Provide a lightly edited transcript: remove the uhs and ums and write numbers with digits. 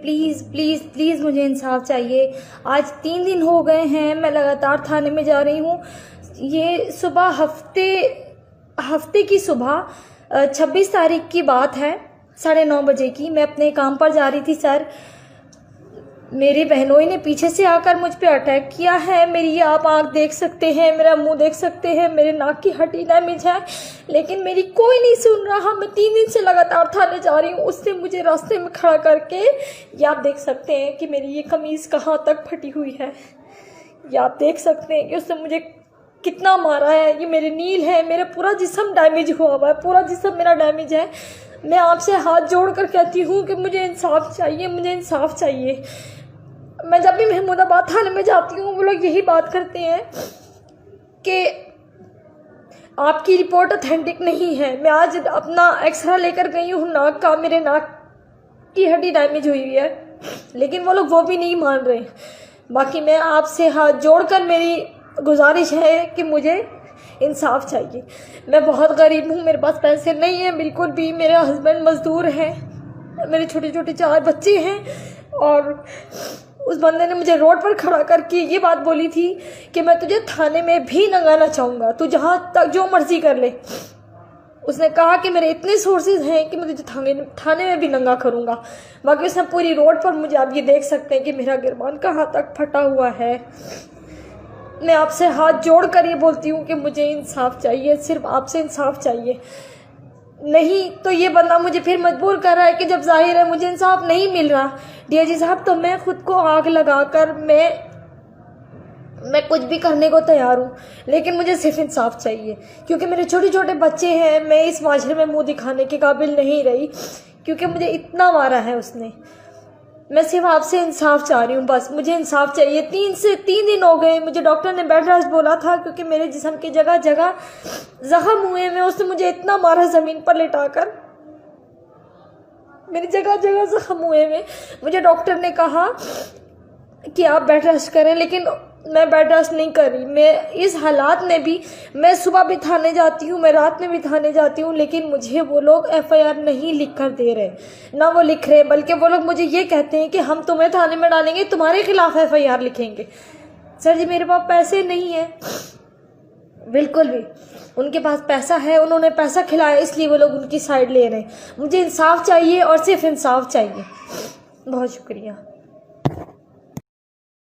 Please please please मुझे इंसाफ चाहिए। आज 3 दिन हो गए हैं मैं लगातार थाने में जा रही हूँ। ये सुबह हफ्ते की सुबह 26 तारीख की बात है, 9:30 बजे की। मैं अपने काम पर जा रही थी सर। मेरी बहनोई ने पीछे से आकर मुझ पे अटैक किया है। मेरी आप आंख देख सकते हैं, मेरा मुंह देख सकते हैं, मेरे नाक की हड्डी डैमेज है, लेकिन मेरी कोई नहीं सुन रहा। मैं 3 दिन से लगातार थाने जा रही हूँ। उसने मुझे रास्ते में खड़ा करके, ये आप देख सकते हैं कि मेरी ये कमीज़ कहाँ तक फटी हुई है। ये आप देख सकते हैं कि उसने मुझे कितना मारा है। ये मेरे नील है, मेरा पूरा जिस्म डैमेज हुआ हुआ है, पूरा जिस्म मेरा डैमेज है। मैं आपसे हाथ जोड़ कर कहती हूँ कि मुझे इंसाफ चाहिए, मुझे इंसाफ चाहिए। मैं जब भी महमूदाबाद थाने में जाती हूँ वो लोग यही बात करते हैं कि आपकी रिपोर्ट ऑथेंटिक नहीं है। मैं आज अपना एक्सरे लेकर गई हूँ नाक का, मेरे नाक की हड्डी डैमेज हुई है, लेकिन वो लोग वो भी नहीं मान रहे। बाकी मैं आपसे हाथ जोड़कर मेरी गुजारिश है कि मुझे इंसाफ चाहिए। मैं बहुत गरीब हूँ, मेरे पास पैसे नहीं हैं बिल्कुल भी। मेरे हस्बैंड मज़दूर हैं, मेरे छोटे छोटे 4 बच्चे हैं, और उस बंदे ने मुझे रोड पर खड़ा करके ये बात बोली थी कि मैं तुझे थाने में भी नंगाना चाहूँगा, तू जहाँ तक जो मर्जी कर ले। उसने कहा कि मेरे इतने सोर्सेज हैं कि मैं तुझे थाने में भी नंगा करूँगा। बाकी उसने पूरी रोड पर मुझे, आप ये देख सकते हैं कि मेरा गिरबान कहाँ तक फटा हुआ है। मैं आपसे हाथ जोड़ कर ये बोलती हूँ कि मुझे इंसाफ चाहिए, सिर्फ आपसे इंसाफ चाहिए। नहीं तो ये बंदा मुझे फिर मजबूर कर रहा है कि जब जाहिर है मुझे इंसाफ नहीं मिल रहा डीआईजी साहब, तो मैं खुद को आग लगाकर मैं कुछ भी करने को तैयार हूँ, लेकिन मुझे सिर्फ इंसाफ चाहिए। क्योंकि मेरे छोटे छोटे बच्चे हैं, मैं इस माशरे में मुंह दिखाने के काबिल नहीं रही, क्योंकि मुझे इतना मारा है उसने। मैं सिर्फ आपसे इंसाफ चाह रही हूँ, बस मुझे इंसाफ चाहिए। 3 दिन हो गए, मुझे डॉक्टर ने बेड रेस्ट बोला था क्योंकि मेरे जिस्म की जगह जगह जख्म हुए हैं। उसने मुझे इतना मारा ज़मीन पर लिटाकर, मेरी जगह जगह जख्म हुए हैं। मुझे डॉक्टर ने कहा कि आप बेड रेस्ट करें, लेकिन मैं बेड रेस्ट नहीं कर रही। मैं इस हालात में भी, मैं सुबह भी थाने जाती हूँ, मैं रात में भी थाने जाती हूँ, लेकिन मुझे वो लोग एफआईआर नहीं लिख कर दे रहे, ना वो लिख रहे, बल्कि वो लोग मुझे ये कहते हैं कि हम तुम्हें थाने में डालेंगे, तुम्हारे खिलाफ एफआईआर लिखेंगे। सर जी, मेरे पास पैसे नहीं है बिल्कुल भी। उनके पास पैसा है, उन्होंने पैसा खिलाया, इसलिए वो लोग उनकी साइड ले रहे हैं। मुझे इंसाफ चाहिए और सिर्फ इंसाफ चाहिए। बहुत शुक्रिया।